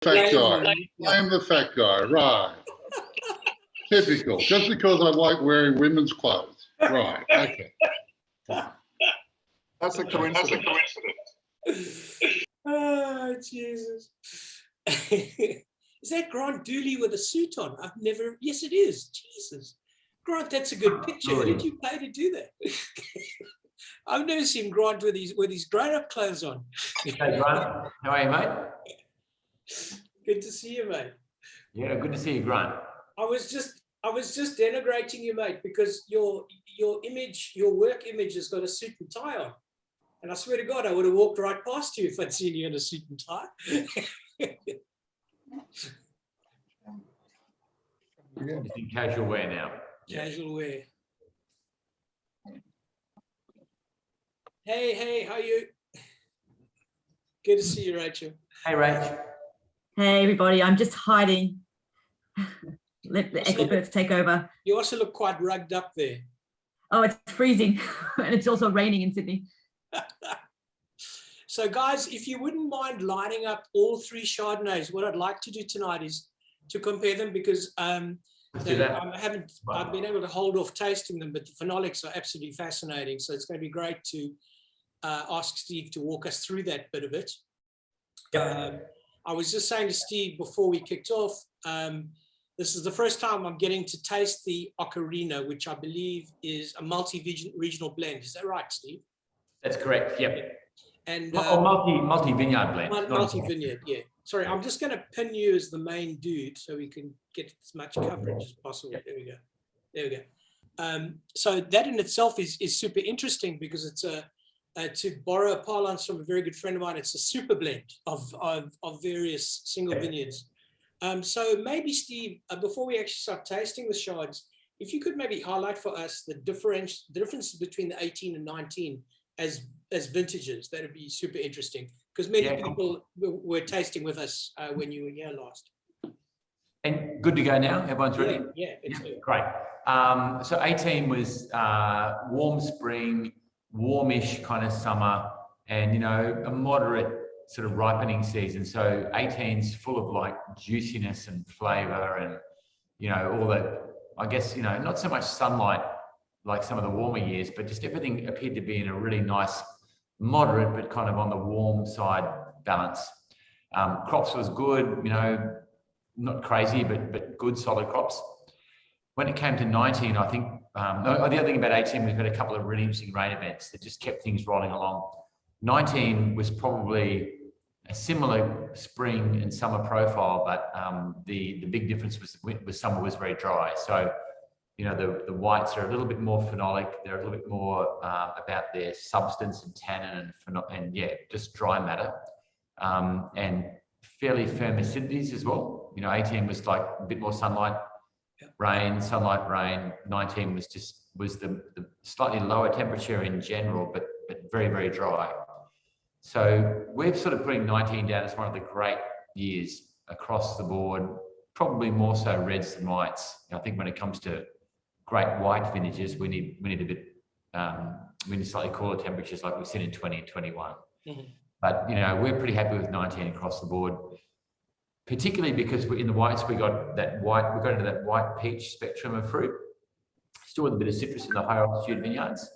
Fat guy. I'm the fat guy, right. Typical. Just because I like wearing women's clothes. Right, okay. That's a coincidence. Oh, Jesus. Is that Grant Dooley with a suit on? I've never, yes, it is. Jesus. Grant, that's a good picture. Who did you pay to do that? I've never seen Grant with his grown-up clothes on. Hey, Grant. How are you, mate? Good to see you, mate. Yeah, good to see you, Grant. I was just denigrating you, mate, because your image, your work image has got a suit and tie on. And I swear to God, I would have walked right past you if I'd seen you in a suit and tie. Just in casual wear now. Casual wear. Hey, how are you? Good to see you, Rachel. Hey, Rach. Hey, everybody. I'm just hiding. Let the experts take over. You also look quite rugged up there. Oh, it's freezing. And it's also raining in Sydney. So, guys, if you wouldn't mind lining up all three Chardonnays, what I'd like to do tonight is to compare them, because I've been able to hold off tasting them, but the phenolics are absolutely fascinating. So it's going to be great to ask Steve to walk us through that bit of it. I was just saying to Steve before we kicked off, this is the first time I'm getting to taste the Ocarina, which I believe is a multi-regional blend. Is that right, Steve? That's correct, yep. And multi-vineyard blend. Multi-vineyard, yeah. Sorry, I'm just going to pin you as the main dude so we can get as much coverage as possible. Yep. There we go. So that in itself is super interesting, because it's to borrow a parlance from a very good friend of mine, it's a super blend of various single vineyards. So maybe, Steve, before we actually start tasting the Chards, if you could maybe highlight for us the difference between the 18 and 19 as vintages, that would be super interesting, because many people were tasting with us when you were here last. And good to go now? Everyone's ready? Yeah, it's good. Great. So 18 was warm spring, warmish kind of summer, and, you know, a moderate sort of ripening season. So 18's full of like juiciness and flavor and, you know, all that, I guess, you know, not so much sunlight like some of the warmer years, but just everything appeared to be in a really nice, moderate, but kind of on the warm side balance. Crops was good, you know, not crazy, but good, solid crops. When it came to 19, I think, the other thing about 18, we've had a couple of really interesting rain events that just kept things rolling along. 19 was probably a similar spring and summer profile, but the big difference was summer was very dry. So, you know, the whites are a little bit more phenolic. They're a little bit more about their substance and tannin and yeah, just dry matter, and fairly firm acidities as well. You know, 18 was like a bit more sunlight, rain, sunlight, rain. 19 was the slightly lower temperature in general, but very, very dry. So we're sort of putting 19 down as one of the great years across the board, probably more so reds than whites. I think when it comes to great white vintages, we need a bit, we need slightly cooler temperatures like we've seen in 20 and 21. Mm-hmm. But, you know, we're pretty happy with 19 across the board, particularly because in the whites, we got into that white peach spectrum of fruit, still with a bit of citrus in the higher altitude vineyards.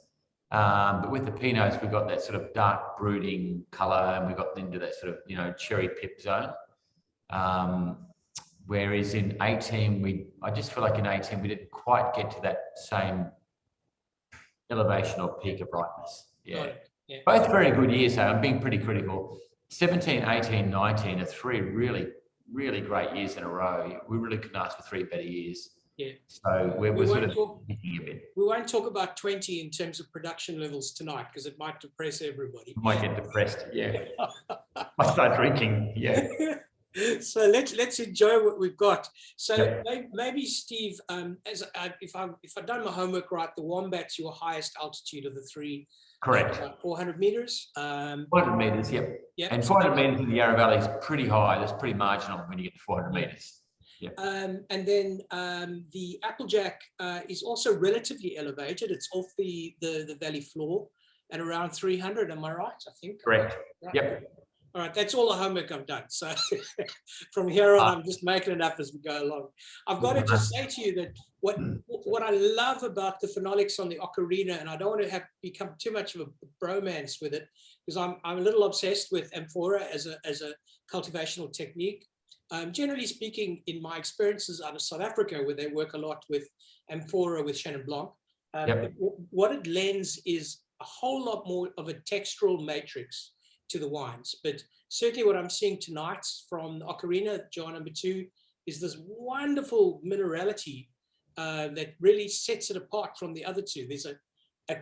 But with the Pinots, we got that sort of dark brooding colour, and we got into that sort of, you know, cherry pip zone. Whereas in 18, I just feel like in 18, we didn't quite get to that same elevation or peak of brightness. Yeah. Yeah. Both very good years, so I'm being pretty critical. 17, 18, 19 are three really, really great years in a row. We really couldn't ask for three better years. Yeah. So we're sort of thinking a bit. We won't talk about 20 in terms of production levels tonight, because it might depress everybody. Might get depressed, yeah. I start drinking, yeah. So let's enjoy what we've got. So maybe Steve, if I've done my homework right, the Wombat's your highest altitude of the three. Correct. 400 meters. 400 meters, yep. And 400 meters in the Yarra Valley is pretty high. That's pretty marginal when you get to 400 meters. Yep. And then the Applejack is also relatively elevated. It's off the valley floor at around 300. Am I right? I think. Correct. Right. Yep. All right, that's all the homework I've done. So from here on, I'm just making it up as we go along. I've got to just say to you that what I love about the phenolics on the Ocarina, and I don't want to become too much of a bromance with it, because I'm a little obsessed with amphora as a cultivational technique. Generally speaking, in my experiences out of South Africa, where they work a lot with amphora with Chenin Blanc, what it lends is a whole lot more of a textural matrix to the wines. But certainly what I'm seeing tonight from the Ocarina, jar number 2, is this wonderful minerality that really sets it apart from the other two. There's a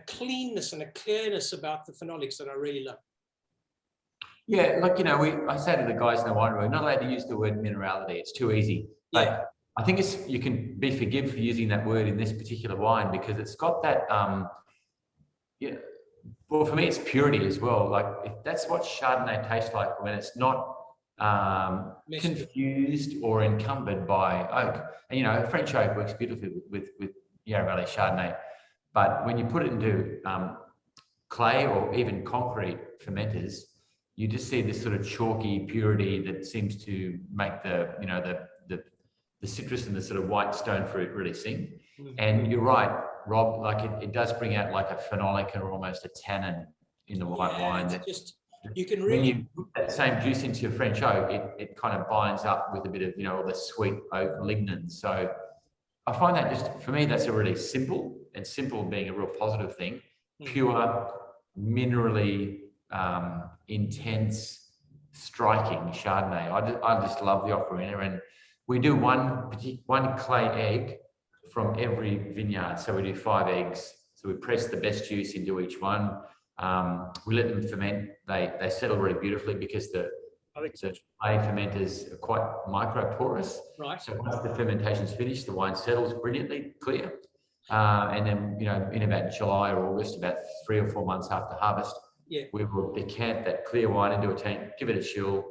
cleanness and a clearness about the phenolics that I really love. Yeah, like, I say to the guys in the winery, we're not allowed to use the word minerality. It's too easy. But I think you can be forgiven for using that word in this particular wine, because it's got that, well, for me, it's purity as well. Like, that's what Chardonnay tastes like when it's not confused or encumbered by oak. And, French oak works beautifully with Yarra Valley Chardonnay. But when you put it into clay or even concrete fermenters, you just see this sort of chalky purity that seems to make the citrus and the sort of white stone fruit really sing. And you're right, Rob, like it does bring out like a phenolic or almost a tannin in the white wine. That just, you can really, when you put that same juice into your French oak, it kind of binds up with a bit of, all the sweet oak lignin. So I find that just, for me, that's a really simple being a real positive thing, pure, minerally, intense, striking Chardonnay. I just love the Ocarina, and we do one clay egg from every vineyard. So we do 5 eggs. So we press the best juice into each one. We let them ferment. They settle really beautifully because the clay fermenters are quite microporous. Right. So once the fermentation's finished, the wine settles brilliantly clear. And then, in about July or August, about 3 or 4 months after harvest, we will decant that clear wine into a tank, give it a chill,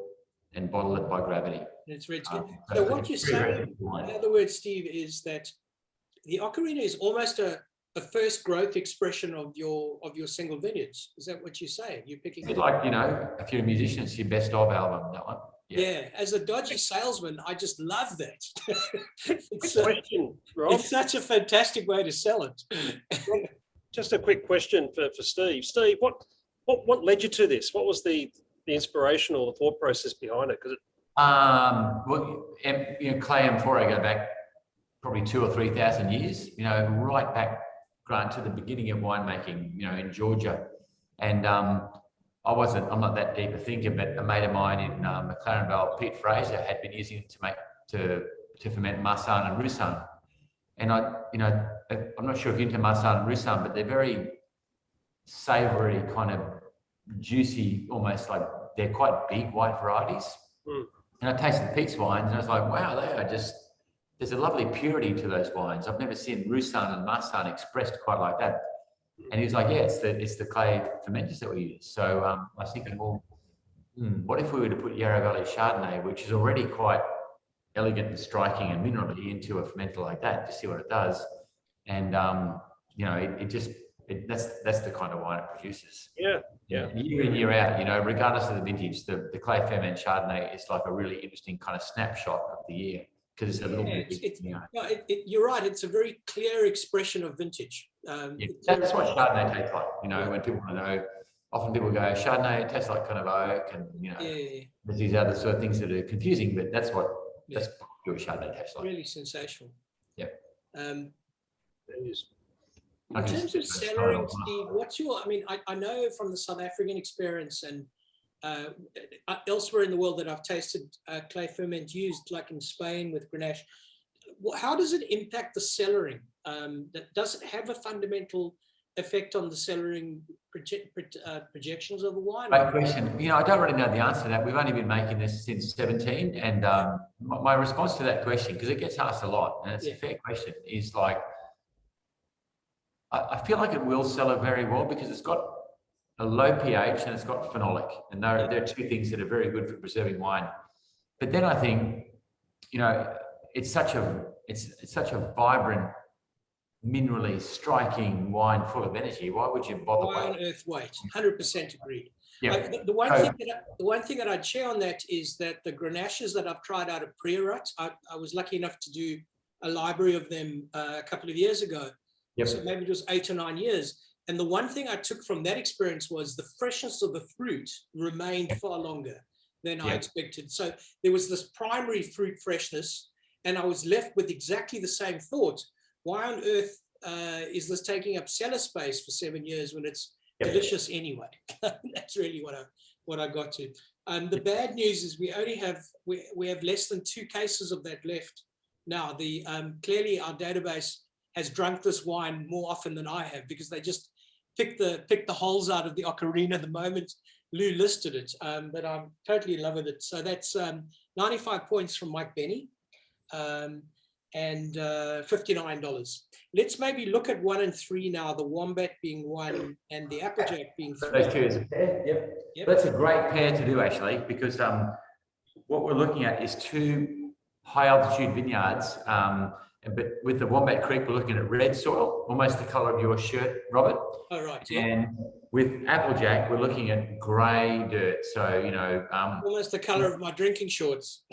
and bottle it by gravity. And it's ready to go. So what you're saying, in other words, Steve, is that the Ocarina is almost a first growth expression of your single vineyards. Is that what you're saying? You're picking it's like, if you're a musician, it's your best of album, that one. Yeah, as a dodgy salesman, I just love that. It's such a fantastic way to sell it. Just a quick question for Steve. Steve, what led you to this? What was the inspiration or the thought process behind it? Because clay amphora go back probably 2,000 or 3,000 years. Right back, Grant, to the beginning of winemaking. In Georgia, and I'm not that deep a thinker, but a mate of mine in McLaren Vale, Pete Fraser, had been using it to ferment Marsanne and Roussanne. And I'm not sure if you're into Marsanne and Roussanne, but they're very savoury, kind of juicy, almost like they're quite big white varieties. And I tasted Pete's wines, and I was like, wow, there's a lovely purity to those wines. I've never seen Roussanne and Marsanne expressed quite like that. And he was like, yeah, it's the clay fermenters that we use. So I was thinking, well, what if we were to put Yarra Valley Chardonnay, which is already quite elegant and striking and minerally, into a fermenter like that, to see what it does. And that's the kind of wine it produces. Yeah. Year in, year out, regardless of the vintage, the clay ferment Chardonnay is like a really interesting kind of snapshot of the year, because it's a little bit. You're right. It's a very clear expression of vintage. That's what Chardonnay tastes like. When people want to know, often people go, Chardonnay, it tastes like kind of oak, and there's these other sort of things that are confusing, but that's pure Chardonnay tastes like. Really sensational. Yeah. It is. In terms of cellaring, Steve, what's your? I know from the South African experience and elsewhere in the world that I've tasted clay ferment used, like in Spain with Grenache. How does it impact the cellaring? Does it have a fundamental effect on the cellaring projections of the wine? Great question. I don't really know the answer to that. We've only been making this since 17, and my response to that question, because it gets asked a lot, and it's a fair question, is like, I feel like it will cellar very well because it's got a low pH and it's got phenolic, and there are 2 things that are very good for preserving wine. But then I think, it's such a vibrant, minerally striking wine full of energy. Why would you bother? Why on earth wait? 100% agreed. Yeah. The one thing that I'd share on that is that the Grenaches that I've tried out of Priorat, I was lucky enough to do a library of them a couple of years ago. Yep. So maybe it was 8 or 9 years. And the one thing I took from that experience was the freshness of the fruit remained far longer than I expected. So there was this primary fruit freshness, and I was left with exactly the same thought. Why on earth is this taking up cellar space for 7 years when it's delicious anyway? That's really what I got to. The bad news is we only have we have less than 2 cases of that left now. The clearly our database has drunk this wine more often than I have, because they just picked the holes out of the Ocarina the moment Lou listed it. But I'm totally in love with it. So that's 95 points from Mike Benny. And $59. Let's maybe look at 1 and 3 now, the Wombat being 1 and the Applejack being 3. Those two as a pair, yep. That's a great pair to do, actually, because what we're looking at is 2 high altitude vineyards. But with the Wombat Creek, we're looking at red soil, almost the color of your shirt, Robert. Oh, right. Yeah. And with Applejack, we're looking at grey dirt. So, you know, almost the color of my drinking shorts.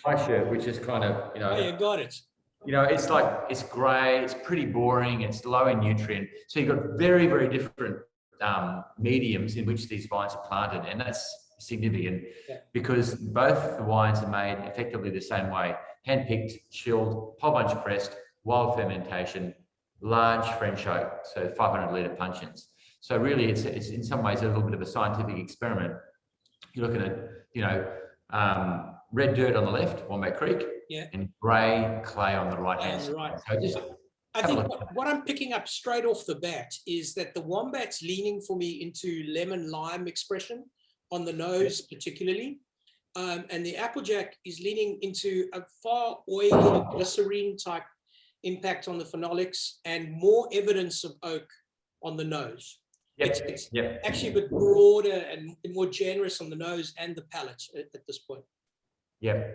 My shirt, which is kind of, you know, oh, you got it. You know, it's like, it's grey, it's pretty boring, it's low in nutrient. So you've got very, very different mediums in which these vines are planted, and that's significant because both the wines are made effectively the same way: hand-picked, chilled, whole bunch pressed, wild fermentation, large French oak, so 500-litre puncheons. So really, it's in some ways a little bit of a scientific experiment. You're looking at, you know, red dirt on the left, Wombat Creek, and grey clay on the right hand side. Right. So just I think what I'm picking up straight off the bat is that the Wombat's leaning for me into lemon lime expression on the nose, particularly, and the Applejack is leaning into a far oily glycerine type impact on the phenolics and more evidence of oak on the nose. It's actually a bit broader and more generous on the nose and the palate at this point. Yeah.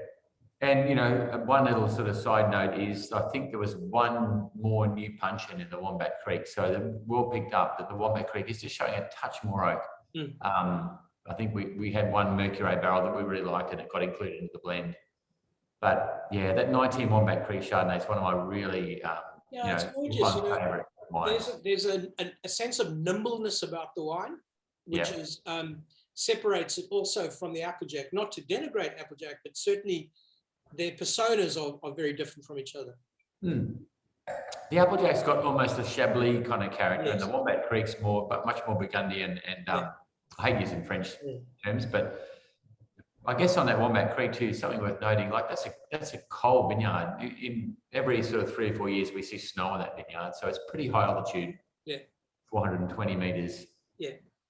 And, you know, one little sort of side note is I think there was 1 more new puncheon in the Wombat Creek. So the well picked up that the Wombat Creek is just showing a touch more oak. I think we had 1 Mercury barrel that we really liked, and it got included into the blend. But yeah, that 19 Wombat Creek Chardonnay is one of my really, it's gorgeous. You know, there's a sense of nimbleness about the wine, which is separates it also from the Applejack. Not to denigrate Applejack, but certainly their personas are very different from each other. The Applejack's got almost a Chablis kind of character, and the Wombat Creek's much more Burgundian. And I hate using French terms, but I guess on that Wombat Creek too, something worth noting, like that's a cold vineyard. In every sort of 3 or 4 years, we see snow on that vineyard, so it's pretty high altitude. 420 meters.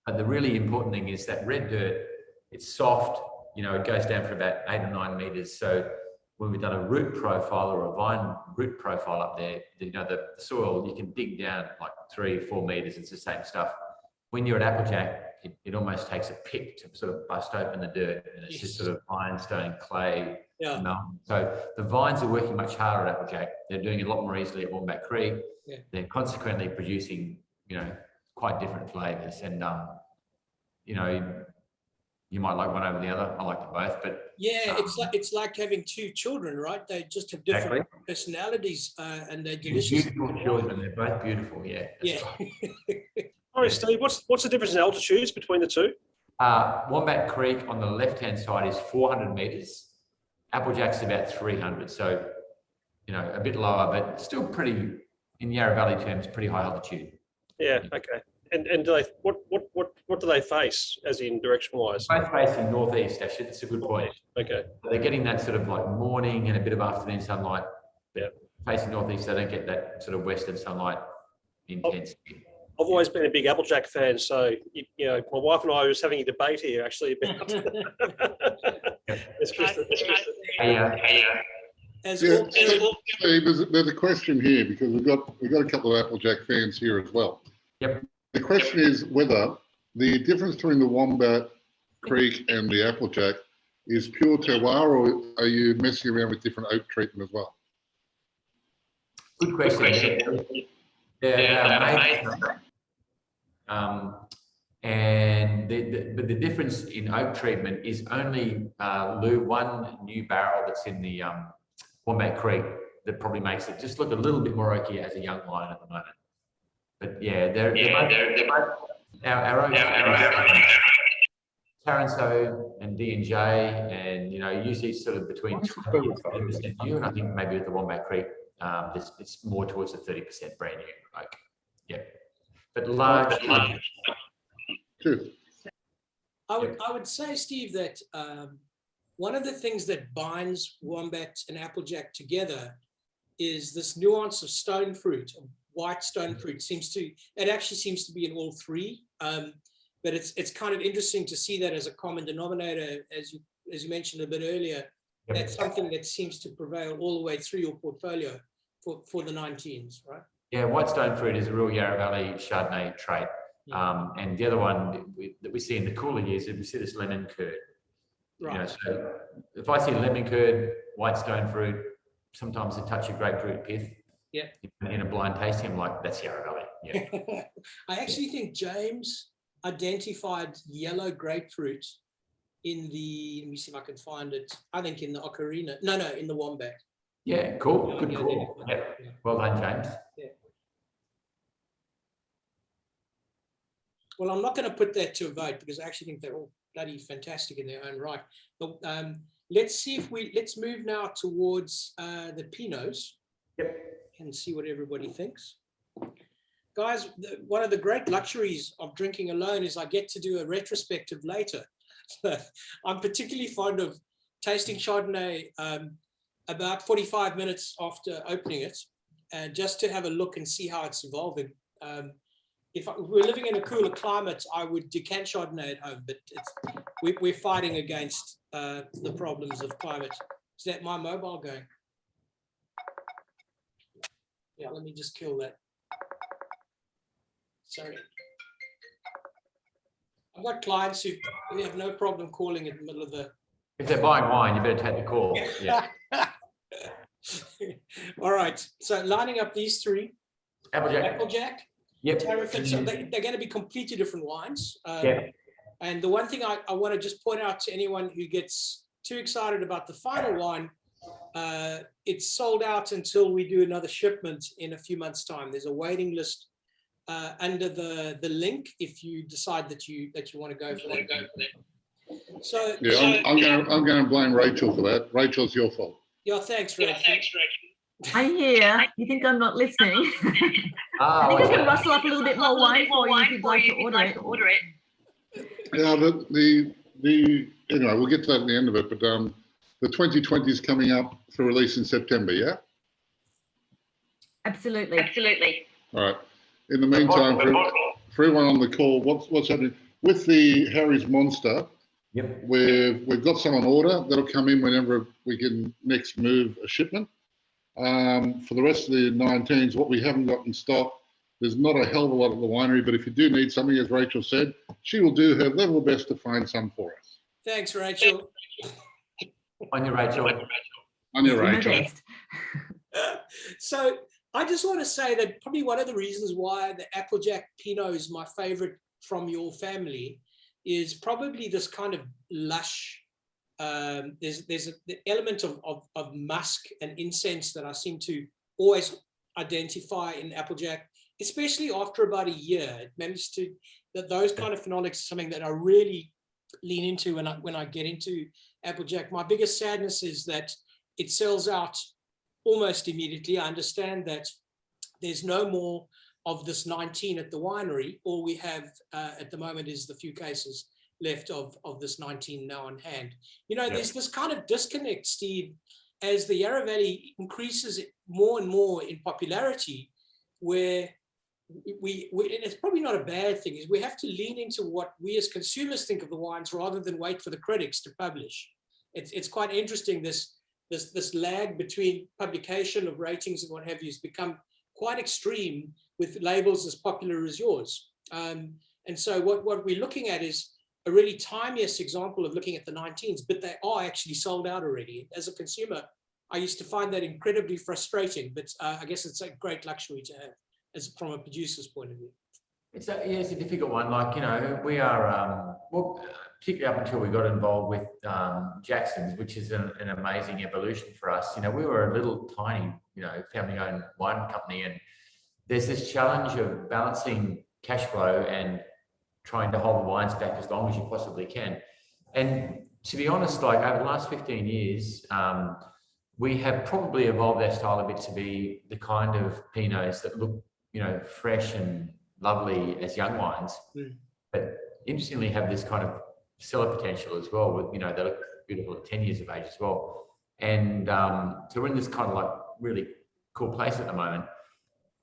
But the really important thing is that red dirt, it's soft, you know, it goes down for about 8 or 9 meters. So when we've done a root profile or a vine root profile up there, you know, the soil, you can dig down like 3 or 4 meters. It's the same stuff. When you're at Applejack, it almost takes a pick to sort of bust open the dirt, and it's just sort of ironstone, clay. So the vines are working much harder at Applejack. They're doing it a lot more easily at Wombat Creek. They're consequently producing, you know, quite different flavors. And, you know, you might like one over the other. I like them both, but it's like having 2 children, right? They just have different personalities, and they're delicious. Beautiful children. They're both beautiful. Yeah. All right, Steve. What's the difference in altitudes between the 2? Wombat Creek on the left-hand side is 400 meters. Applejack's about 300. So, you know, a bit lower, but still pretty, in Yarra Valley terms, pretty high altitude. Yeah. Okay. And do they what do they face, as in direction-wise? Both facing northeast. Actually, that's a good point. Okay. So they're getting that sort of like morning and a bit of afternoon sunlight. Facing northeast, they don't get that sort of western sunlight intensity. I've always been a big Applejack fan, so you know, my wife and I was having a debate here actually about. Steve, there's a question here because we've got a couple of Applejack fans here as well. The question is whether the difference between the Wombat Creek and the Applejack is pure terroir, or are you messing around with different oak treatment as well? Good question. And but the difference in oak treatment is only Lou, one new barrel that's in the Wombat Creek that probably makes it just look a little bit more oaky as a young wine at the moment. But yeah, they're both our oaks. Taranto and D&J, and usually sort of between 20 and 30% new, and I think maybe at the Wombat Creek, it's more towards the 30% brand new oak. Yeah, but large. Cheers. I would say, Steve, that one of the things that binds Wombat and Applejack together is this nuance of stone fruit, of white stone fruit. It actually seems to be in all three. But it's kind of interesting to see that as a common denominator, as you mentioned a bit earlier. Yep. That's something that seems to prevail all the way through your portfolio for the 19s, right? Yeah, white stone fruit is a real Yarra Valley Chardonnay trait. Yeah. And the other one that we see in the cooler years is we see this lemon curd. Right. So if I see lemon curd, white stone fruit, sometimes a touch of grapefruit pith. Yeah. In a blind tasting, I'm like, that's Yarra Valley. Yeah. I actually think James identified yellow grapefruit in let me see if I can find it. I think in the Ocarina. No, in the Wombat. Yeah, cool. Good call. Yeah. Well done, James. Yeah. Well, I'm not going to put that to a vote because I actually think they're all bloody fantastic in their own right. But let's move now towards the Pinots. Yep. And see what everybody thinks. Guys, one of the great luxuries of drinking alone is I get to do a retrospective later. I'm particularly fond of tasting Chardonnay about 45 minutes after opening it, and just to have a look and see how it's evolving. If we were living in a cooler climate, I would decant Chardonnay at home, but we're fighting against the problems of climate. Is that my mobile going? Yeah, let me just kill that. Sorry. I've got clients who have no problem calling in the middle of the... If they're buying wine, you better take the call. Yeah. All right. So lining up these three. Applejack. Yep. Tarraford. So they're going to be completely different wines. Yeah. And the one thing I want to just point out to anyone who gets too excited about the final wine, it's sold out until we do another shipment in a few months' time. There's a waiting list under the link if you decide that you want to go for that. So yeah, I'm going to blame Rachel for that. Rachel's your fault. Yeah, thanks, Rachel. I'm here. You think I'm not listening? I think I can rustle up a little bit more wine for you if you'd like to order it. Yeah, anyway, we'll get to that at the end of it, but the 2020 is coming up for release in September, yeah? Absolutely. All right. In the meantime, for everyone on the call, what's happening with the Harry's Monster? Yep. We've got some on order that'll come in whenever we can next move a shipment. For the rest of the 19s, what we haven't got in stock, there's not a hell of a lot at the winery, but if you do need something, as Rachel said, she will do her level best to find some for us. Thanks, Rachel. On your Rachel. On your Rachel. So I just want to say that probably one of the reasons why the Applejack Pinot is my favorite from your family is probably this kind of lush, there's the element of musk and incense that I seem to always identify in Applejack, especially after about a year. It managed to, those kind of phenolics is something that I really lean into when I get into Applejack. My biggest sadness is that it sells out almost immediately. I understand that there's no more of this 19 at the winery. All we have at the moment is the few cases left of this 19 now on hand. There's this kind of disconnect, Steve, as the Yarra Valley increases more and more in popularity, where we and it's probably not a bad thing, is we have to lean into what we as consumers think of the wines rather than wait for the critics to publish. It's quite interesting, this lag between publication of ratings and what have you has become quite extreme with labels as popular as yours. And so what we're looking at is a really timeless example of looking at the 19s, but they are actually sold out already. As a consumer, I used to find that incredibly frustrating, but I guess it's a great luxury to have as from a producer's point of view. It's a difficult one. Like, we are, well, particularly up until we got involved with Jackson's, which is an amazing evolution for us. We were a little tiny, family-owned wine company, and there's this challenge of balancing cash flow and trying to hold the wines back as long as you possibly can. And to be honest, like over the last 15 years, we have probably evolved our style a bit to be the kind of Pinots that look, fresh and lovely as young wines, but interestingly have this kind of cellar potential as well. With they look beautiful at 10 years of age as well. And so we're in this kind of like really cool place at the moment.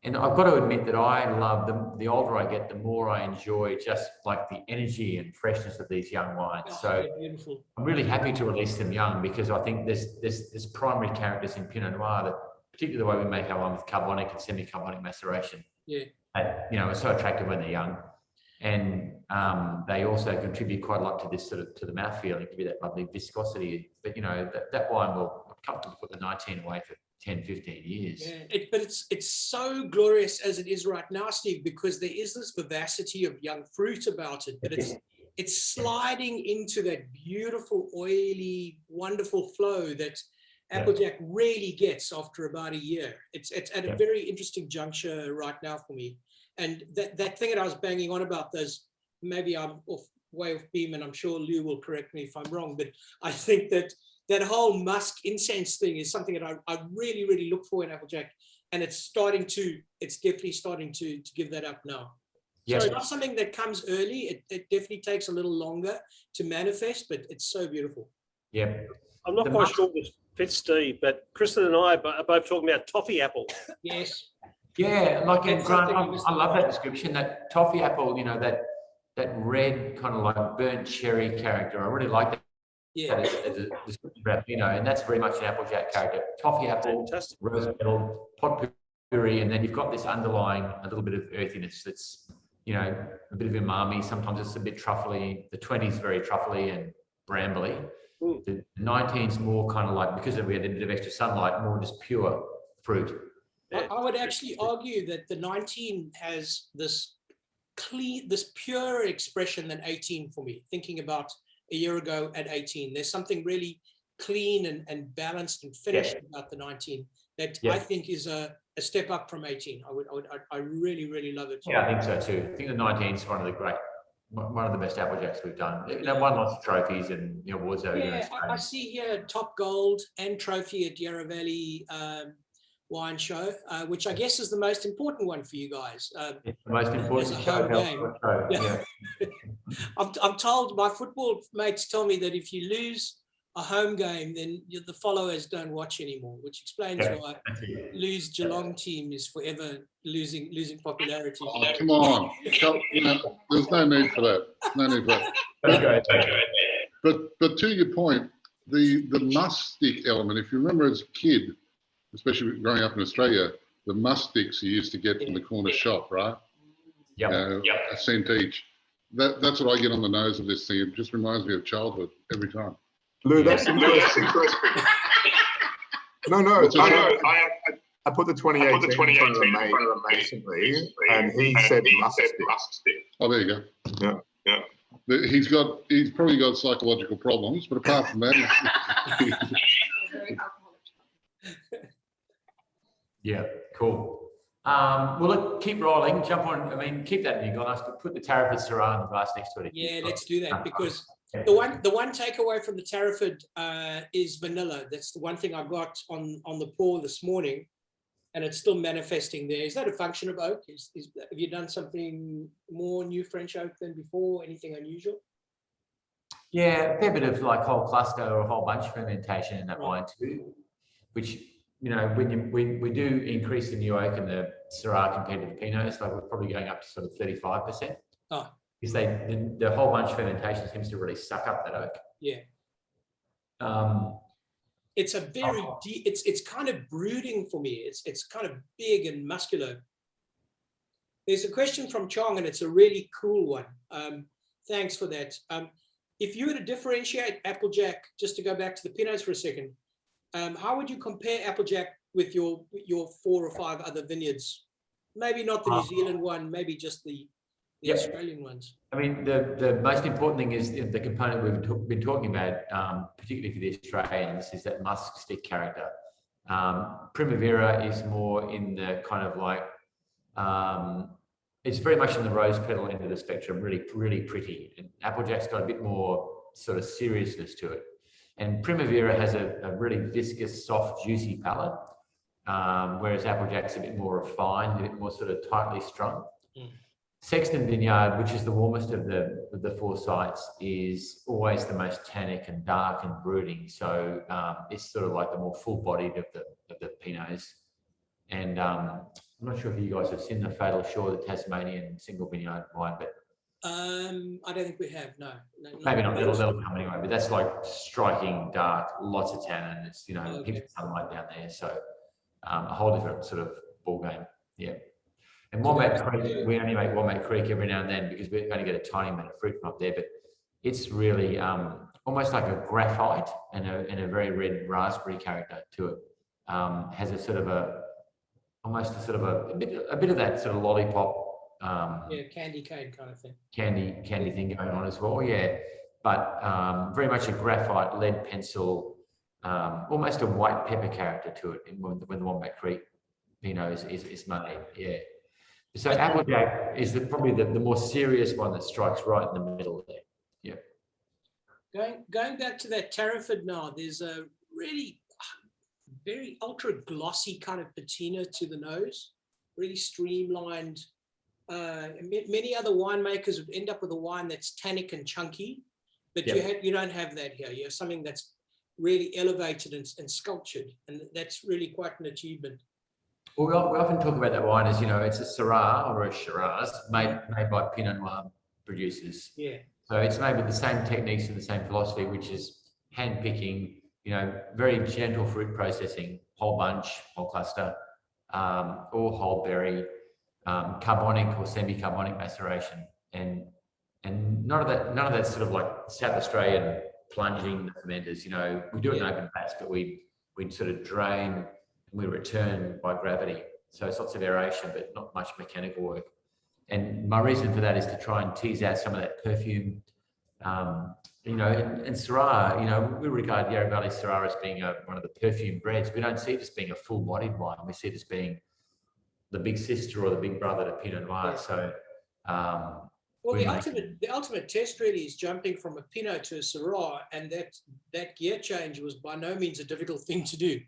And I've got to admit that I love the older I get, the more I enjoy just like the energy and freshness of these young wines. So beautiful. I'm really happy to release them young, because I think there's primary characters in Pinot Noir that, particularly the way we make our wine with carbonic and semi-carbonic maceration. Yeah. Are so attractive when they're young, and they also contribute quite a lot to this sort of to the mouthfeel and give you that lovely viscosity. But that wine will comfortably put the 19 away for 10, 15 years. Yeah, but it's so glorious as it is right now, Steve, because there is this vivacity of young fruit about it, but it's sliding into that beautiful, oily, wonderful flow that Applejack really gets after about a year. It's at a very interesting juncture right now for me. And that thing that I was banging on about, those, maybe I'm way off beam, and I'm sure Lou will correct me if I'm wrong, but I think that whole musk incense thing is something that I really, really look for in Applejack. And it's definitely starting to give that up now. Yes. So it's not something that comes early. It definitely takes a little longer to manifest, but it's so beautiful. Yeah. I'm not quite sure this fits Steve, but Kristen and I are both talking about toffee apple. Yes. Yeah, like in Grant, I love that description, that toffee apple, that red kind of like burnt cherry character. I really like that. Yeah. As a description about Pinot, and that's very much an Applejack character. Toffee apple, Fantastic. rose petal, potpourri, and then you've got this underlying a little bit of earthiness that's, a bit of umami. Sometimes it's a bit truffly. The 20's very truffly and brambly. The 19's more kind of like, because we had a bit of extra sunlight, more just pure fruit. I would actually argue that the 19 has this clean, this pure expression than 18 for me. Thinking about a year ago at 18, there's something really clean and balanced and finished about the 19 that I think is a step up from 18. I really, really love it. Yeah, I think so too. I think the 19 is one of the best Applejacks we've done. Won lots of trophies and awards over here. I see here top gold and trophy at Yarra Valley wine show, which I guess is the most important one for you guys. It's the most important home game. I'm told, my football mates tell me that if you lose a home game, then the followers don't watch anymore, which explains why Lou's Geelong team is forever losing popularity. Oh, come on. There's no need for that. No need for that. But to your point, the must stick element, if you remember as a kid, especially growing up in Australia, the must sticks you used to get from the corner shop, right? A cent each. That's what I get on the nose of this thing. It just reminds me of childhood every time. Lou, that's interesting. No, I put the 2018 in front of mate recently, and he said must stick. Oh, there you go. Yeah. He's probably got psychological problems, but apart from that, yeah, cool. Well, look, keep rolling, jump on. I mean, keep that in your glass. Put the Tarraford Syrah in the glass next to it. Yeah, let's do that, because the one takeaway from the Tarraford is vanilla. That's the one thing I got on the pour this morning, and it's still manifesting there. Is that a function of oak? Have you done something more new French oak than before? Anything unusual? Yeah, a fair bit of like whole cluster or a whole bunch of fermentation in that wine too, which, when we do increase the new oak and the Syrah compared to the Pinots, like we're probably going up to sort of 35%. Oh. Because the whole bunch of fermentation seems to really suck up that oak. Yeah. It's a very deep, it's kind of brooding for me. It's kind of big and muscular. There's a question from Chong, and it's a really cool one. Thanks for that. If you were to differentiate Applejack, just to go back to the Pinots for a second, how would you compare Applejack with your 4 or 5 other vineyards? Maybe not the New Zealand one, maybe just the the Australian ones. I mean, the most important thing is the component we've been talking about, particularly for the Australians, is that musk stick character. Primavera is more in the kind of like, it's very much in the rose petal end of the spectrum, really, really pretty. And Applejack's got a bit more sort of seriousness to it. And Primavera has a really viscous, soft, juicy palate, whereas Applejack's a bit more refined, a bit more sort of tightly strung. Sexton Vineyard, which is the warmest of the four sites, is always the most tannic and dark and brooding. So it's sort of like the more full-bodied of the Pinots. And I'm not sure if you guys have seen the Fatal Shore, the Tasmanian single vineyard wine, but I don't think we have. No. Maybe not. That'll come anyway. But that's like striking dark, lots of tannin. It's keeps the sunlight down there. So a whole different sort of ball game. Yeah. And Wombat Creek, we only make Wombat Creek every now and then because we only get a tiny amount of fruit from up there. But it's really almost like a graphite and a very red raspberry character to it. Has a sort of a bit of that sort of lollipop. Candy cane kind of thing. Candy thing going on as well. Yeah, but very much a graphite lead pencil, almost a white pepper character to it when the Wombat Creek Pinot is made. Yeah. So Applejack is probably the more serious one that strikes right in the middle there. Yeah. Going back to that Tarraford now, there's a really very ultra glossy kind of patina to the nose, really streamlined. Many other winemakers would end up with a wine that's tannic and chunky, but you don't have that here. You have something that's really elevated and sculptured, and that's really quite an achievement. Well, we often talk about that wine as, it's a Syrah or a Shiraz made by Pinot Noir producers. Yeah. So it's made with the same techniques and the same philosophy, which is hand picking, very gentle fruit processing, whole bunch, whole cluster, or whole berry, carbonic or semi-carbonic maceration, and none of that sort of like South Australian plunging fermenters. We do it in open vats, but we sort of drain and we return by gravity. So it's lots of aeration, but not much mechanical work. And my reason for that is to try and tease out some of that perfume. And Syrah, we regard Yarra Valley Syrah as being one of the perfume breads. We don't see it as being a full-bodied wine. We see it as being the big sister or the big brother to Pinot Noir. So, the ultimate test really is jumping from a Pinot to a Syrah, and that gear change was by no means a difficult thing to do.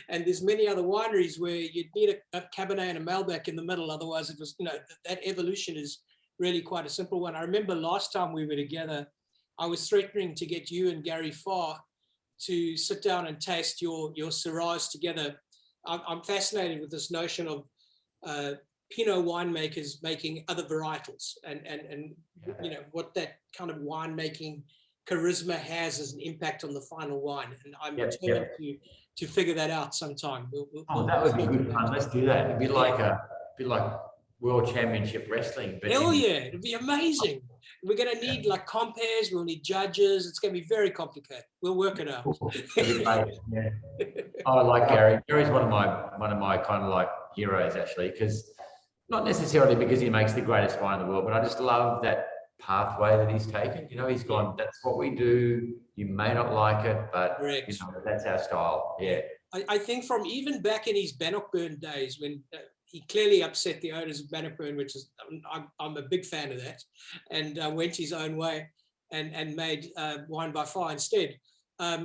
And there's many other wineries where you'd need a Cabernet and a Malbec in the middle. Otherwise, it was that evolution is really quite a simple one. I remember last time we were together, I was threatening to get you and Gary Farr to sit down and taste your Syrahs together. I'm fascinated with this notion of Pinot winemakers making other varietals and what that kind of winemaking charisma has as an impact on the final wine. And I'm determined to figure that out sometime. That would be good fun. Let's do that. It'd be like World Championship Wrestling. But hell yeah, it'd be amazing. We're going to need like compares. We'll need judges. It's going to be very complicated. We'll work it out. Yeah. I like Gary. Gary's one of my kind of like heroes, actually, because not necessarily because he makes the greatest wine in the world, but I just love that pathway that he's taken. He's gone, that's what we do. You may not like it, but that's our style. Yeah. I think from even back in his Bannockburn days when he clearly upset the owners of Bannockburn, which is, I'm a big fan of that, and went his own way and made Wine by Fire instead.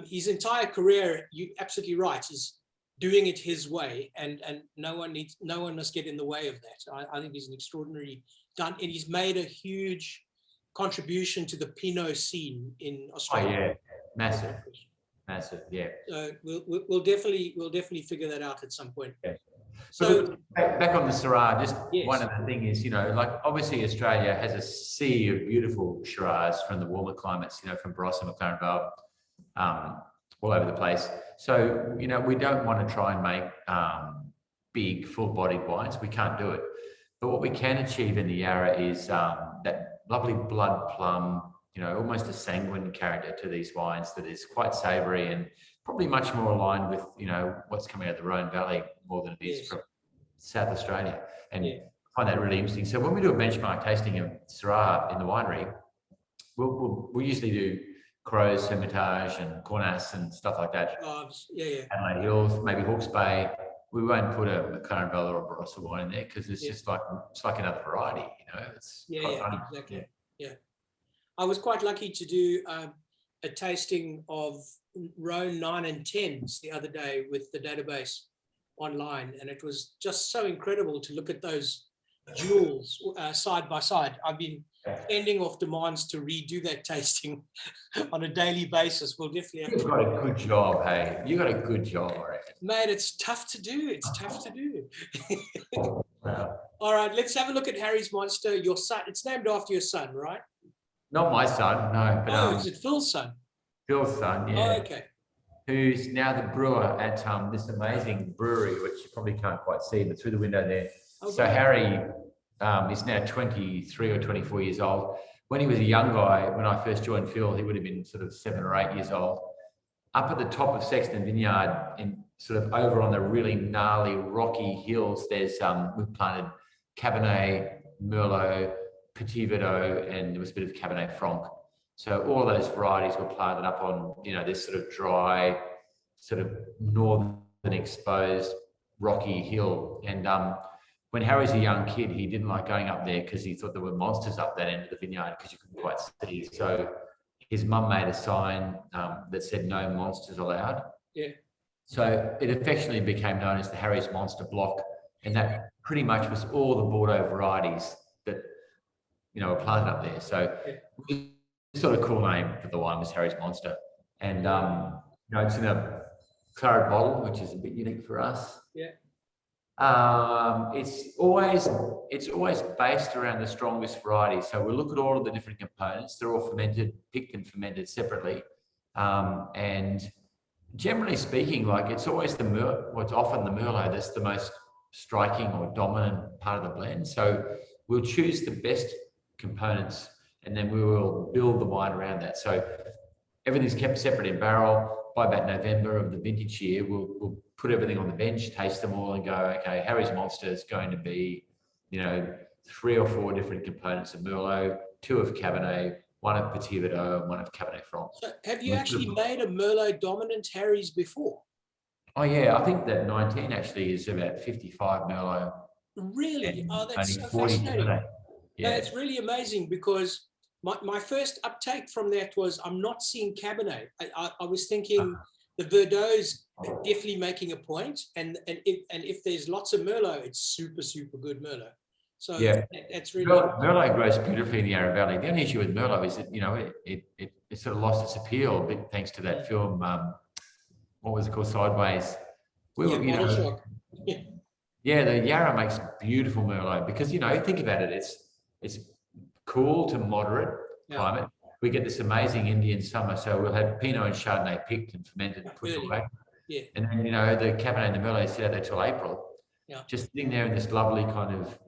His entire career, you're absolutely right, is doing it his way, and no one must get in the way of that. I think he's an extraordinary done, and he's made a huge contribution to the Pinot scene in Australia. Oh yeah, massive, yeah. So we'll definitely figure that out at some point. Yeah. So back on the Syrah, just one other thing is, obviously Australia has a sea of beautiful Shiraz from the warmer climates, from Barossa, McLaren Vale, all over the place. So, we don't want to try and make big, full-bodied wines. We can't do it. But what we can achieve in the Yarra is that lovely blood plum, almost a sanguine character to these wines that is quite savoury and probably much more aligned with, what's coming out of the Rhone Valley more than it is from South Australia. And find that really interesting. So when we do a benchmark tasting of Syrah in the winery, we usually do Crows, Hermitage, and Cornas and stuff like that. Adelaide Hills, maybe Hawke's Bay. We won't put a Caravella or a Barossa wine in there because it's just like another variety, It's quite funny. Exactly. Yeah. I was quite lucky to do a tasting of Rhone 9 and 10s the other day with the database online, and it was just so incredible to look at those jewels side by side. I've been sending off demands to redo that tasting on a daily basis. We'll definitely have You've got a good job, hey. You got a good job, I reckon. Mate, it's tough to do. It's tough to do. Wow. All right, let's have a look at Harry's Monster. Your son, it's named after your son, right? Not my son, no. But, is it Phil's son? Phil's son, yeah. Oh, okay. Who's now the brewer at this amazing brewery, which you probably can't quite see, but through the window there. Okay. So Harry is now 23 or 24 years old. When he was a young guy, when I first joined Phil, he would have been sort of 7 or 8 years old. Up at the top of Sexton Vineyard, in sort of over on the really gnarly rocky hills, there's we've planted Cabernet, Merlot, Petit Verdot, and there was a bit of Cabernet Franc. So all of those varieties were planted up on, this sort of dry, sort of northern exposed rocky hill. And when Harry was a young kid, he didn't like going up there because he thought there were monsters up that end of the vineyard because you couldn't quite see. So his mum made a sign that said no monsters allowed. Yeah. So it affectionately became known as the Harry's Monster Block. And that pretty much was all the Bordeaux varieties that, were planted up there. So sort of cool name for the wine was Harry's Monster. And, it's in a claret bottle, which is a bit unique for us. Yeah. It's always based around the strongest variety. So we'll look at all of the different components. They're all picked and fermented separately. And generally speaking, it's always what's often the Merlot that's the most striking or dominant part of the blend. So we'll choose the best components and then we will build the wine around that. So everything's kept separate in barrel. By about November of the vintage year, we'll put everything on the bench, taste them all and go, okay, Harry's Monster is going to be, 3 or 4 different components of Merlot, 2 of Cabernet, 1 of Petit Verdot, and 1 of Cabernet Franc. So have you actually made a Merlot dominant Harry's before? Oh yeah, I think that 19 actually is about 55 Merlot. Really? Oh, that's so 40 fascinating. Cabernet. Yeah. No, it's really amazing because my first uptake from that was I'm not seeing Cabernet. I was thinking the Verdot's definitely making a point, and if there's lots of Merlot, it's super, super good Merlot. So yeah, that's really Merlot grows beautifully in the Yarra Valley. The only issue with Merlot is that it sort of lost its appeal a bit thanks to that film. What was it called? Sideways. The Yarra makes beautiful Merlot because think about it. It's cool to moderate climate. We get this amazing Indian summer, so we'll have Pinot and Chardonnay picked and fermented and pushed away. Yeah. And then the Cabernet and the Merlot sit out there till April. Yeah. Just sitting there in this lovely kind of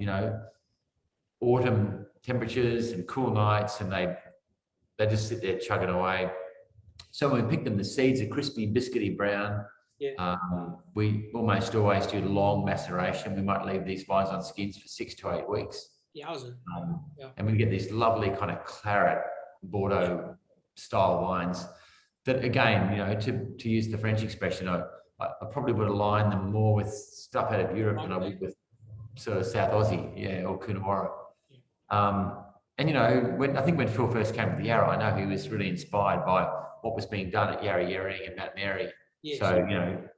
autumn temperatures and cool nights, and they just sit there chugging away. So when we pick them, the seeds are crispy, biscuity brown. Yeah. We almost always do long maceration. We might leave these wines on skins for 6 to 8 weeks. Yeah, and we get these lovely kind of claret Bordeaux style wines that, again, to use the French expression, I probably would align them more with stuff out of Europe than I would with sort of South Aussie, or Coonawarra. And when Phil first came to the Yarra, I know he was really inspired by what was being done at Yarra Yering and Mount Mary. Yes. So,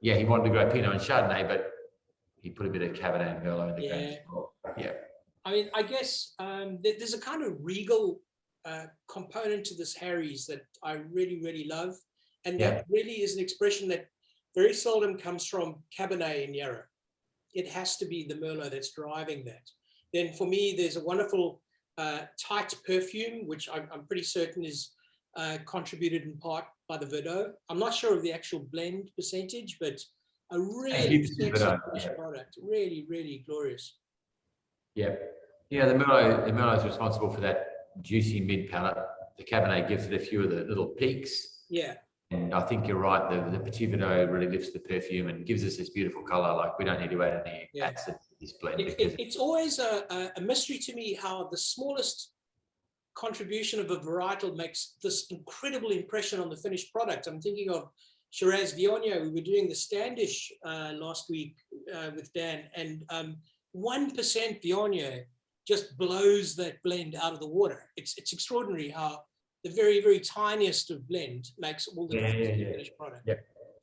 he wanted to grow Pinot and Chardonnay, but he put a bit of Cabernet and Merlot in the ground as well. Yeah. I mean, I guess there's a kind of regal component to this Harry's that I really, really love. And that really is an expression that very seldom comes from Cabernet in Yarra. It has to be the Merlot that's driving that. Then for me, there's a wonderful tight perfume, which I'm pretty certain is contributed in part by the Verdot. I'm not sure of the actual blend percentage, but a really sexy product. Really, really glorious. Yeah. The Merlot is responsible for that juicy mid palate. The Cabernet gives it a few of the little peaks. Yeah. And I think you're right. The Petit Verdot really lifts the perfume and gives us this beautiful color. Like, we don't need to add any acid to this blend. It's always a mystery to me how the smallest contribution of a varietal makes this incredible impression on the finished product. I'm thinking of Shiraz Viognier. We were doing the Standish last week with Dan, and 1% Viognier just blows that blend out of the water. It's extraordinary how the very, very tiniest of blend makes all the difference in the finished product. Yeah.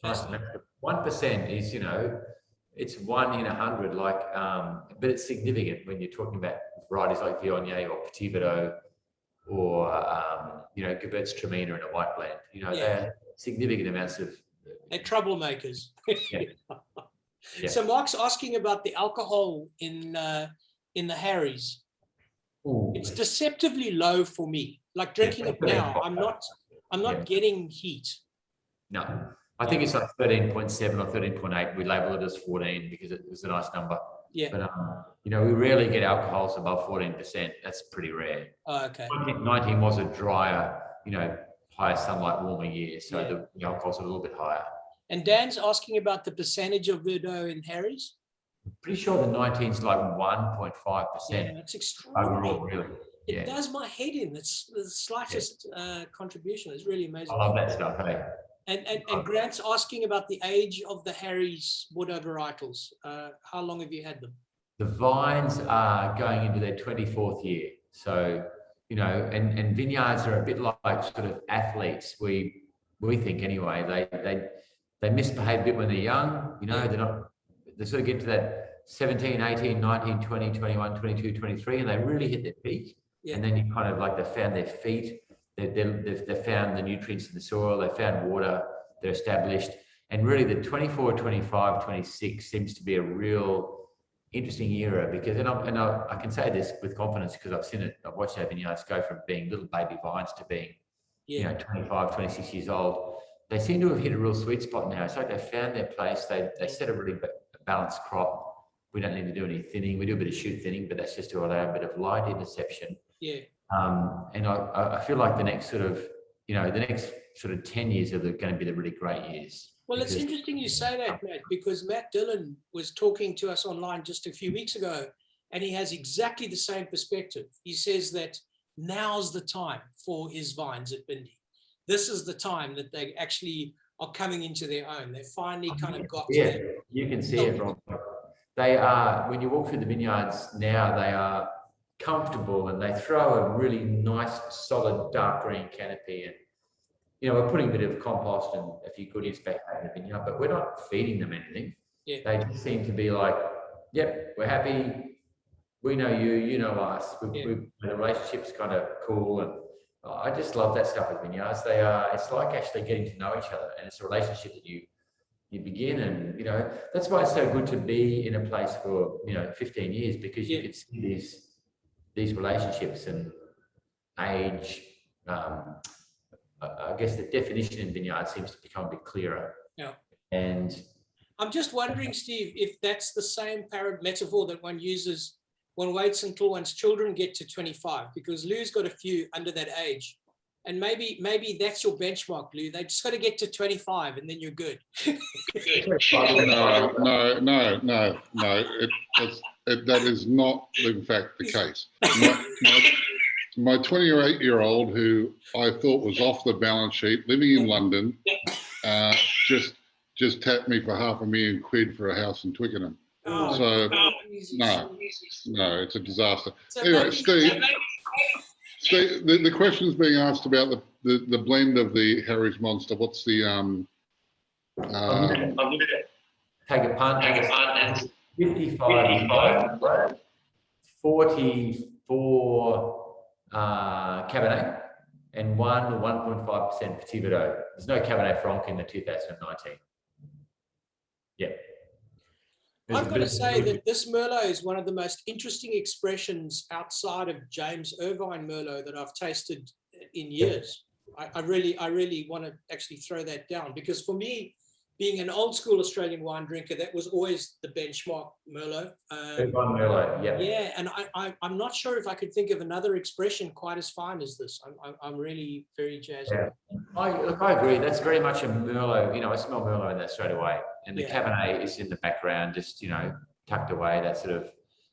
1% is, it's 1 in 100, like, but it's significant when you're talking about varieties like Viognier or Petit Verdot or, Gewürztraminer in a white blend. They're significant amounts of... They're troublemakers. So Mark's asking about the alcohol in the Harry's. Ooh. It's deceptively low for me. Like drinking it now, I'm not getting heat. No, I think it's like 13.7 or 13.8. We label it as 14 because it was a nice number. Yeah. But we rarely get alcohols above 14%. That's pretty rare. Oh, okay. 19 was a drier, higher sunlight, warmer year, so the alcohol's a little bit higher. And Dan's asking about the percentage of Verdot in Harry's. I'm pretty sure the 19's like 1.5%. Yeah, that's extraordinary. Overall, really. It does my head in. That's the slightest contribution. It's really amazing. I love that stuff, hey? And Grant's asking about the age of the Harry's Bordeaux varietals. How long have you had them? The vines are going into their 24th year. So, and vineyards are a bit like sort of athletes. We think anyway, they misbehave a bit when they're young, they sort of get to that 17, 18, 19, 20, 21, 22, 23, and they really hit their peak. Yeah. And then you kind of like they've found their feet, they've found the nutrients in the soil, they've found water, they're established. And really the 24, 25, 26 seems to be a real interesting era because, and I can say this with confidence because I've seen it, I've watched our vineyards go from being little baby vines to being, 25, 26 years old. They seem to have hit a real sweet spot now. It's like they've found their place. They set a really balanced crop. We don't need to do any thinning. We do a bit of shoot thinning, but that's just to allow a bit of light interception. Yeah. And I feel like the next sort of 10 years are going to be the really great years. Well, it's interesting you say that, Matt, because Matt Dillon was talking to us online just a few weeks ago, and he has exactly the same perspective. He says that now's the time for his vines at Bindi. This is the time that they actually are coming into their own. They finally kind of got to that. You can see it, Rob. They are, when you walk through the vineyards now, they are comfortable and they throw a really nice, solid, dark green canopy. And, we're putting a bit of compost and a few goodies back in the vineyard, but we're not feeding them anything. Yeah. They just seem to be like, yep, we're happy. We know you, you know us. The relationship's kind of cool. And I just love that stuff with vineyards. It's like actually getting to know each other, and it's a relationship that you begin, and that's why it's so good to be in a place for 15 years because you can see these relationships and age. I guess the definition in vineyard seems to become a bit clearer. Yeah. And I'm just wondering, Steve, if that's the same metaphor that one uses. One waits until one's children get to 25, because Lou's got a few under that age. And maybe that's your benchmark, Lou. They just got to get to 25 and then you're good. No. That is not, in fact, the case. My 28-year-old, who I thought was off the balance sheet, living in London, just tapped me for £500,000 for a house in Twickenham. Oh, so no, it's a disaster. Anyway, Steve, the question's being asked about the blend of the Harry's Monster. What's the take a punt. 55, 44 Cabernet and 1.5% Petit Verdot. There's no Cabernet Franc in the 2019. Yeah. I've got to say that this Merlot is one of the most interesting expressions outside of James Irvine Merlot that I've tasted in years. I really want to actually throw that down, because for me, being an old school Australian wine drinker, that was always the benchmark Merlot. Merlot, yeah. Yeah, and I'm not sure if I could think of another expression quite as fine as this. I'm really very jazzed. Yeah. I agree. That's very much a Merlot. You know, I smell Merlot in that straight away. And the Cabernet is in the background, just, you know, tucked away, that sort of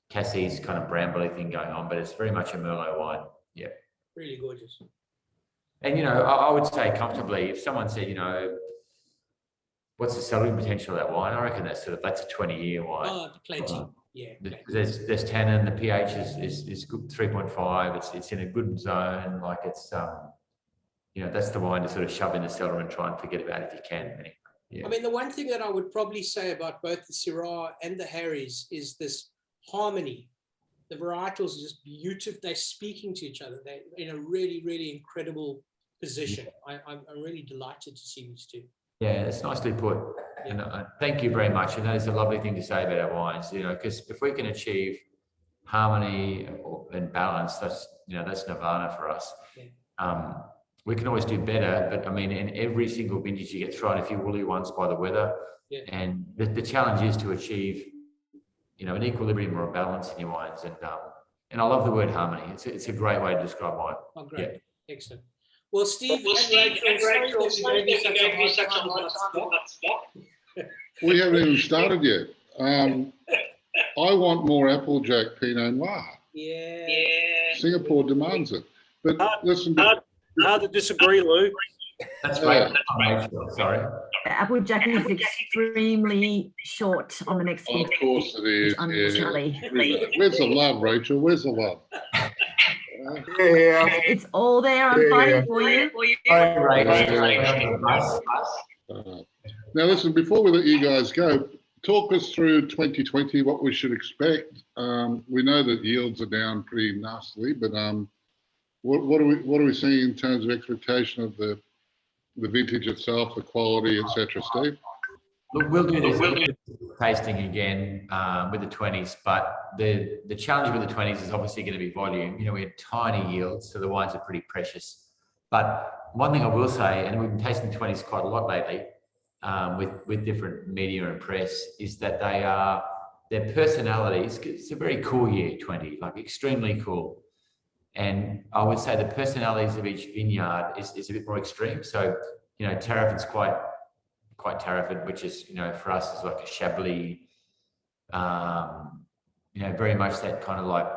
Cassie's kind of brambly thing going on, but it's very much a Merlot wine. Yeah. Really gorgeous. And, you know, I would say comfortably, if someone said, you know, what's the selling potential of that wine? I reckon that's a 20-year wine. Oh, plenty. Yeah. There's tannin, the pH is good, 3.5. It's in a good zone. Like it's, you know, that's the wine to sort of shove in the cellar and try and forget about if you can. Anyway. Yeah. I mean, the one thing that I would probably say about both the Syrah and the Harrys is this harmony. The varietals are just beautiful. They're speaking to each other. They're in a really, really incredible position. I'm really delighted to see these two. Yeah, it's nicely put. Yeah. And thank you very much. And that is a lovely thing to say about our wines, you know, because if we can achieve harmony and balance, that's, you know, that's nirvana for us. Yeah. We can always do better, but I mean, in every single vintage you get thrown a few woolly ones by the weather. Yeah. And the challenge is to achieve, you know, an equilibrium or a balance in your wines. And I love the word harmony. It's a great way to describe wine. Oh, great. Yeah. Excellent. Well, Steve, sorry that we gave you such a hard time on that spot. We haven't even started yet. I want more Applejack Pinot Noir. Yeah. Singapore demands it. But listen. Hard to disagree, Lou. That's right. Sorry. Applejack is extremely short on the next one. Of course it is. Unfortunately. Yeah. Where's the love, Rachel? Where's the love? Yeah. It's all there. I'm fighting for you. Now, listen, before we let you guys go, talk us through 2020, what we should expect. We know that yields are down pretty nastily, but what are we seeing in terms of expectation of the vintage itself, the quality, etc., Steve? Look, we'll do this tasting again with the 20s, but the challenge with the 20s is obviously going to be volume. You know, we had tiny yields, so the wines are pretty precious. But one thing I will say, and we've been tasting 20s quite a lot lately with different media and press, is that their personalities. It's a very cool year, 20, like extremely cool. And I would say the personalities of each vineyard is a bit more extreme. So, you know, Tarraford's quite Tarraford, which is, you know, for us is like a Chablis, you know, very much that kind of like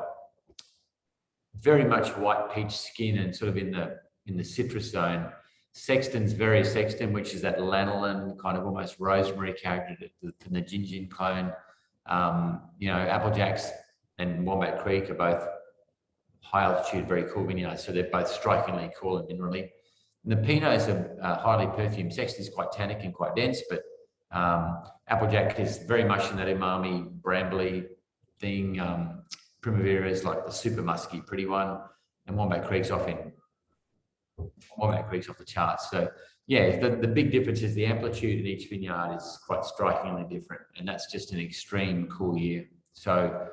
very much white peach skin and sort of in the citrus zone. Sexton's very Sexton, which is that lanolin kind of almost rosemary character from the Gingin clone. You know, Applejacks and Wombat Creek are both high altitude, very cool vineyards. So they're both strikingly cool and minerally. And the Pinots are highly perfumed. Sexton's quite tannic and quite dense, but Applejack is very much in that umami, brambly thing. Primavera is like the super musky, pretty one, and Wombat Creek's off the charts. So yeah, the big difference is the amplitude in each vineyard is quite strikingly different, and that's just an extreme cool year. So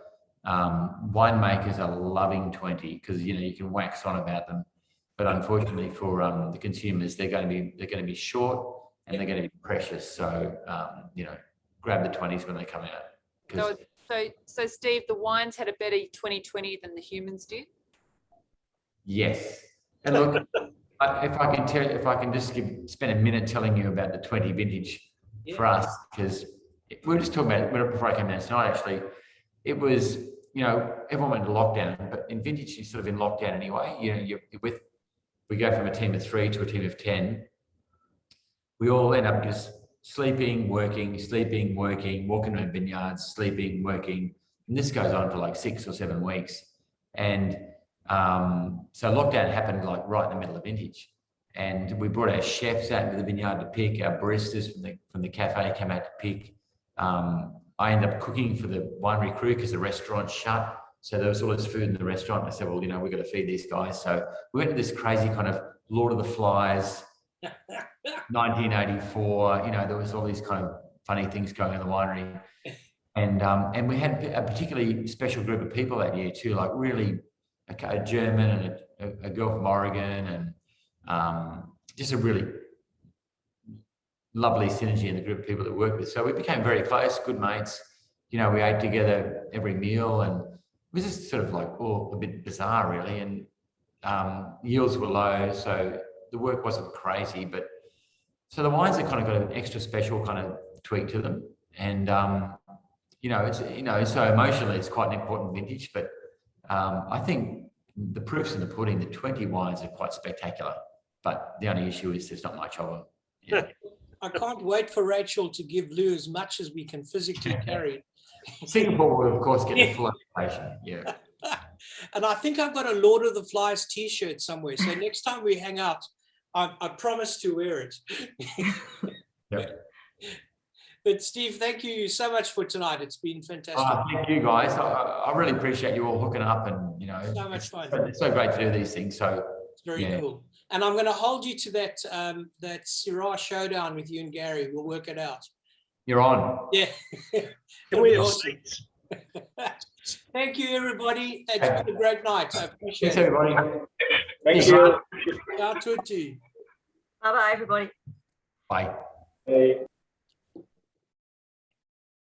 winemakers are loving 20 because, you know, you can wax on about them, but unfortunately for the consumers, they're going to be short and they're going to be precious. So you know, grab the 20s when they come out. So Steve, the wines had a better 2020 than the humans did? Yes. And look, if I can just spend a minute telling you about the 20 vintage for us, because we were just talking about it before I came down tonight, actually. It was, you know, everyone went into lockdown, but in vintage, you're sort of in lockdown anyway. You know, we go from a team of 3 to a team of 10. We all end up just sleeping, working, walking around vineyards, sleeping, working. And this goes on for like 6 or 7 weeks. And so lockdown happened like right in the middle of vintage. And we brought our chefs out to the vineyard to pick, our baristas from the cafe came out to pick. I ended up cooking for the winery crew because the restaurant's shut. So there was all this food in the restaurant. I said, well, you know, we've got to feed these guys. So we went to this crazy kind of Lord of the Flies, 1984, you know, there was all these kind of funny things going on in the winery. And we had a particularly special group of people that year too, like really a German and a girl from Oregon and just a really lovely synergy in the group of people that work with. So we became very close, good mates. You know, we ate together every meal, and it was just sort of like a bit bizarre, really. And yields were low, so the work wasn't crazy, but so the wines have kind of got an extra special kind of tweak to them. And so emotionally it's quite an important vintage, but I think the proof's in the pudding. The 20 wines are quite spectacular, but the only issue is there's not much of them. Yeah. I can't wait for Rachel to give Lou as much as we can physically carry. Singapore will, of course, get the full application. Yeah. And I think I've got a Lord of the Flies t-shirt somewhere. So next time we hang out, I promise to wear it. Yep. But Steve, thank you so much for tonight. It's been fantastic. Thank you, guys. I really appreciate you all hooking up, and so much fun. It's so great to do these things. So it's very cool. And I'm going to hold you to that that Syrah showdown with you and Gary. We'll work it out. You're on. Yeah. Can we have awesome. Thank you, everybody. It's been a great night. I appreciate Thanks, it. everybody. Thank you. Ciao, tutti. Bye-bye, everybody. Bye. Hey.